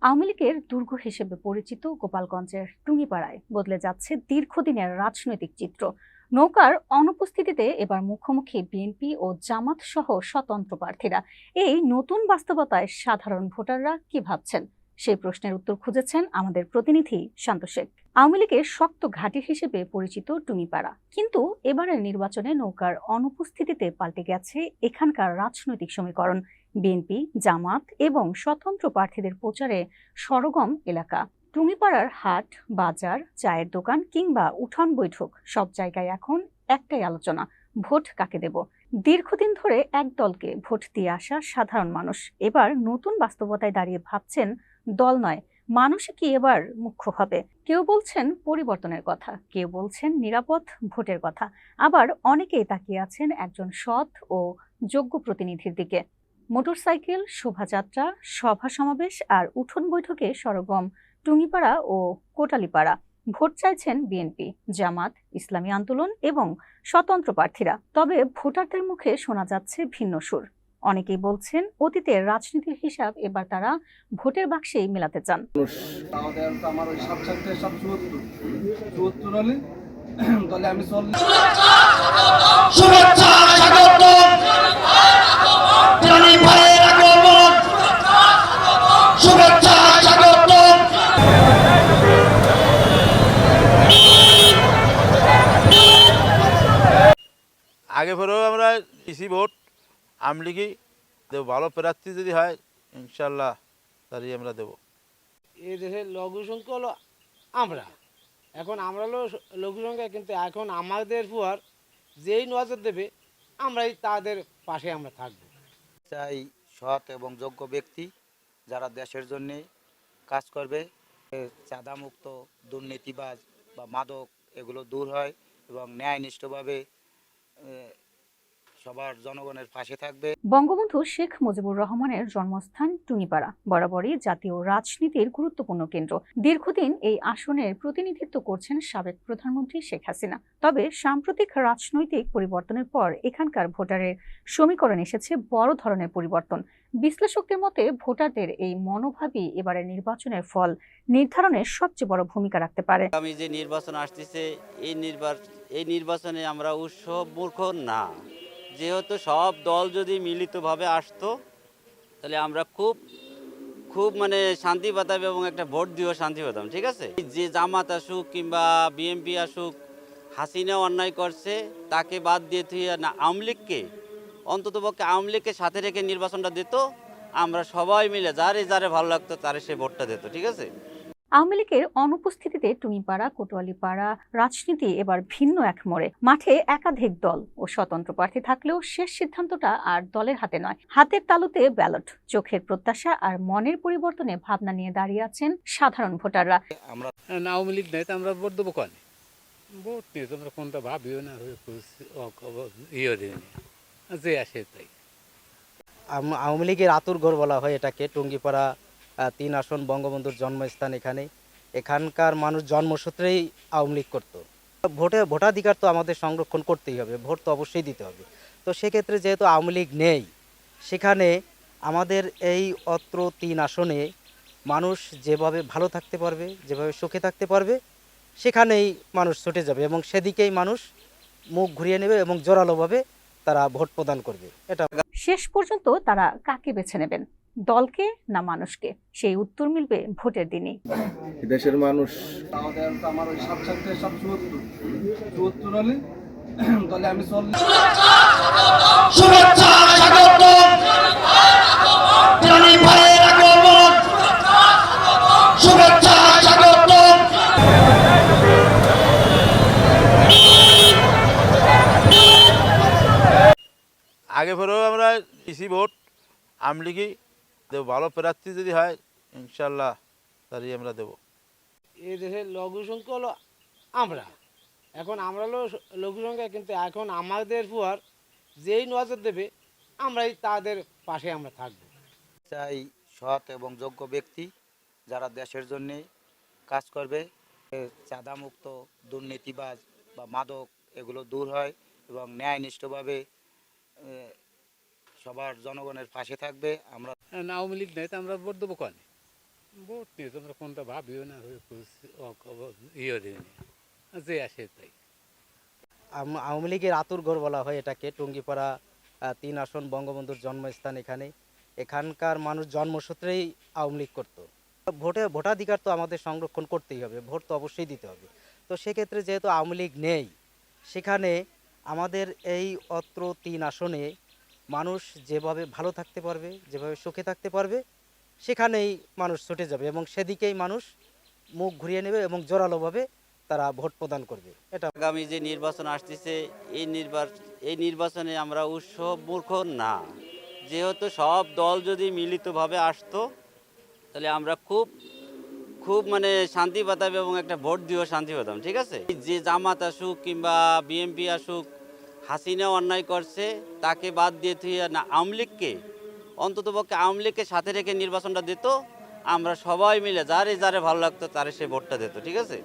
আওয়ামী লীগের দুর্গ হিসেবে পরিচিত গোপালগঞ্জের টুঙ্গিপাড়ায় বদলে যাচ্ছে দীর্ঘদিনের রাজনৈতিক চিত্র। নৌকার অনুপস্থিতিতে এবার মুখোমুখি বিএনপি ও জামাত সহ স্বতন্ত্র প্রার্থীরা। এই নতুন বাস্তবতায় সাধারণ ভোটাররা কি ভাবছেন, সেই প্রশ্নের উত্তর খুঁজেছেন আমাদের প্রতিনিধি শান্ত শেখ। আওয়ামী লীগের শক্ত ঘাঁটি হিসেবে পরিচিত টুঙ্গিপাড়া, কিন্তু এবারের নির্বাচনে নৌকার অনুপস্থিতিতে পাল্টে গেছে এখানকার রাজনৈতিক সমীকরণ। বিএনপি, জামাত এবং স্বতন্ত্র প্রার্থীদের প্রচারে সরগম এলাকা। টুঙ্গিপাড়ার হাট, বাজার, চায়ের দোকান কিংবা উঠান বৈঠক, সব জায়গায় এখন একটাই আলোচনা: ভোট কাকে দেব। দীর্ঘদিন ধরে এক দলকে ভোট দিয়ে আসা সাধারণ মানুষ এবার নতুন বাস্তবতায় দাঁড়িয়ে ভাবছেন দল নয়, মানুষ কি এবার মুখ্য হবে। কেউ বলছেন পরিবর্তনের কথা, কেউ বলছেন নিরাপদ ভোটের কথা, আবার অনেকেই তাকিয়ে আছেন একজন সৎ ও যোগ্য প্রতিনিধির দিকে। মোটরসাইকেল, শোভাযাত্রা, সভা সমাবেশ আর উঠোন বৈঠকে সরগম টুঙ্গিপাড়া ও কোটালীপাড়া। ভোট চাইছেন বিএনপি, জামাত, ইসলামী আন্দোলন এবং স্বতন্ত্র প্রার্থীরা। তবে ভোটারদের মুখে শোনা যাচ্ছে ভিন্ন সুর। অনেকেই বলছেন অতীতের রাজনীতির হিসাব এবার তারা ভোটের বাক্সেই মেলাতে চান। আগে পরেও আমরা পিসি ভোট আমলিগি দেব, ভালো প্রার্থী যদি হয় ইনশাল্লাহ তারই আমরা দেব। এই দেশের লঘু সংখ্যা হলো আমরা, এখন আমরা হলো লঘু সংখ্যা, কিন্তু এখন আমাদের পর যেই নজর দেবে আমরাই তাদের পাশে আমরা থাকবো। চাই সৎ এবং যোগ্য ব্যক্তি যারা দেশের জন্যে কাজ করবে, চাঁদামুক্ত, দুর্নীতিবাজ বা মাদক এগুলো দূর হয় এবং ন্যায়নিষ্ঠভাবে সবার জনগণের পাশে থাকবে। বঙ্গবন্ধু শেখ মুজিবুর রহমানের জন্মস্থান টুঙ্গিপাড়া বরাবরই জাতীয় রাজনীতির গুরুত্বপূর্ণ কেন্দ্র। দীর্ঘদিন এই আসনের প্রতিনিধিত্ব করছেন সাবেক প্রধানমন্ত্রী শেখ হাসিনা। তবে সাম্প্রতিক রাজনৈতিক পরিবর্তনের পর এখানকার ভোটারের সমীকরণ এসেছে বড় ধরনের পরিবর্তন। বিশ্লেষকদের মতে ভোটারদের এই মনোভাবই এবারের নির্বাচনের ফল নির্ধারণে সবচেয়ে বড় ভূমিকা রাখতে পারে। আমি যে নির্বাচন আসতেছে এই নির্বাচনে আমরা উৎসব মূর্খ না, যেহেতু সব দল যদি মিলিতভাবে আসতো তাহলে আমরা খুব মানে শান্তি পেতাম এবং একটা ভোট দিয়েও শান্তি পেতাম। ঠিক আছে, যে জামাত আসুক কিংবা বিএনপি আসুক, হাসিনা অন্যায় করছে তাকে বাদ দিয়ে তুই না আওয়ামী লীগকে, অন্ততপক্ষে আওয়ামী লীগকে সাথে রেখে নির্বাচনটা দিত, আমরা সবাই মিলে যারে ভালো লাগতো তারে সে ভোটটা দিত। ঠিক আছে, আওয়ামী লীগের অনুপস্থিতিতে টুঙ্গিপাড়া, কোতোয়ালীপাড়া রাজনীতি এবার ভিন্ন এক মোড়ে। মাঠে একাধিক দল ও স্বতন্ত্র প্রার্থী থাকলেও শেষ সিদ্ধান্তটা আর দলের হাতে নয়, হাতের তালুতে ব্যালট। চোখের প্রত্যাশা আর মনের পরিবর্তনে ভাবনা নিয়ে দাঁড়িয়ে আছেন সাধারণ ভোটাররা। আমরা আওয়ামী লীগ নেই তো আমরা ভোট দেবো কনে? ভোট নিয়ে তোমরা কোনটা ভাবিও না, ইয়ে যে আসে তাই। আওয়ামী লীগের আতুরঘর বলা হয় এটাকে। টুঙ্গিপাড়া 3 আসন, বঙ্গবন্ধুর জন্মস্থান এখানকার মানুষ জন্মসূত্রেই আওয়ামী লীগ করতো। ভোটাধিকার তো আমাদের সংরক্ষণ করতেই হবে, ভোট তো অবশ্যই দিতে হবে। তো সেক্ষেত্রে যেহেতু আওয়ামী লীগ নেই, সেখানে আমাদের এই অত্র 3 আসনে মানুষ যেভাবে ভালো থাকতে পারবে, যেভাবে সুখে থাকতে পারবে, সেখানেই মানুষ ছুটে যাবে এবং সেদিকেই মানুষ মুখ ঘুরিয়ে নেবে এবং জোরালোভাবে তারা ভোট প্রদান করবে। এটা শেষ পর্যন্ত তারা কাকে বেছে নেবেন, দলকে না মানুষকে, সেই উত্তর মিলবে ভোটের দিনই। দেশের মানুষ আগে পরেও আমরা পিসি ভোট আমলিগি দেব, ভালো প্রার্থী যদি হয় ইনশাল্লাহ তারই আমরা দেব। এই দেশের লঘু সংখ্যা হলো আমরা, এখন আমরা হলো লঘু সংখ্যা, কিন্তু এখন আমাদের পর যেই নজর দেবে আমরাই তাদের পাশে আমরা থাকবো। চাই সৎ এবং যোগ্য ব্যক্তি যারা দেশের জন্যে কাজ করবে, চাঁদামুক্ত, দুর্নীতিবাজ বা মাদক এগুলো দূর হয় এবং ন্যায়নিষ্ঠভাবে সবার জনগণের পাশে থাকবে। আমরা আওয়ামী লীগ নেই তো আমরা ভোট দেবো কনে? ভোট নিয়ে তোমরা কোনটা ভাবিও না ইয়ে দিন যে আসে তাই। আওয়ামী লীগের আতুরঘর বলা হয় এটাকে, টুঙ্গিপাড়া ৩ আসন বঙ্গবন্ধুর জন্মস্থান এখানে। এখানকার মানুষ জন্মসূত্রেই আওয়ামী লীগ করতো। ভোটাধিকার তো আমাদের সংরক্ষণ করতেই হবে, ভোট তো অবশ্যই দিতে হবে। তো সেক্ষেত্রে যেহেতু আওয়ামী লীগ নেই, সেখানে আমাদের এই অত্র ৩ আসনে মানুষ যেভাবে ভালো থাকতে পারবে, যেভাবে সুখে থাকতে পারবে, সেখানেই মানুষ ছুটে যাবে এবং সেদিকেই মানুষ মুখ ঘুরিয়ে নেবে এবং জোরালোভাবে তারা ভোট প্রদান করবে। এটা আগামী যে নির্বাচন আসতেছে এই নির্বাচনে আমরা মূর্খ না। যেহেতু সব দল যদি মিলিতভাবে আসতো তাহলে আমরা খুব খুব মানে শান্তি পেতাম এবং একটা ভোট দিয়েও শান্তি পেতাম, ঠিক আছে। যে জামাত আসুক কিংবা বিএনপি আসুক, হাসিনা অন্যায় করছে তাকে বাদ দিয়ে তুই না আওয়ামী লীগকে, অন্ততপক্ষে আওয়ামী লীগকে সাথে রেখে নির্বাচনটা দিত, আমরা সবাই মিলে যারে যারে ভালো লাগতো তারে সে ভোটটা দিত, ঠিক আছে।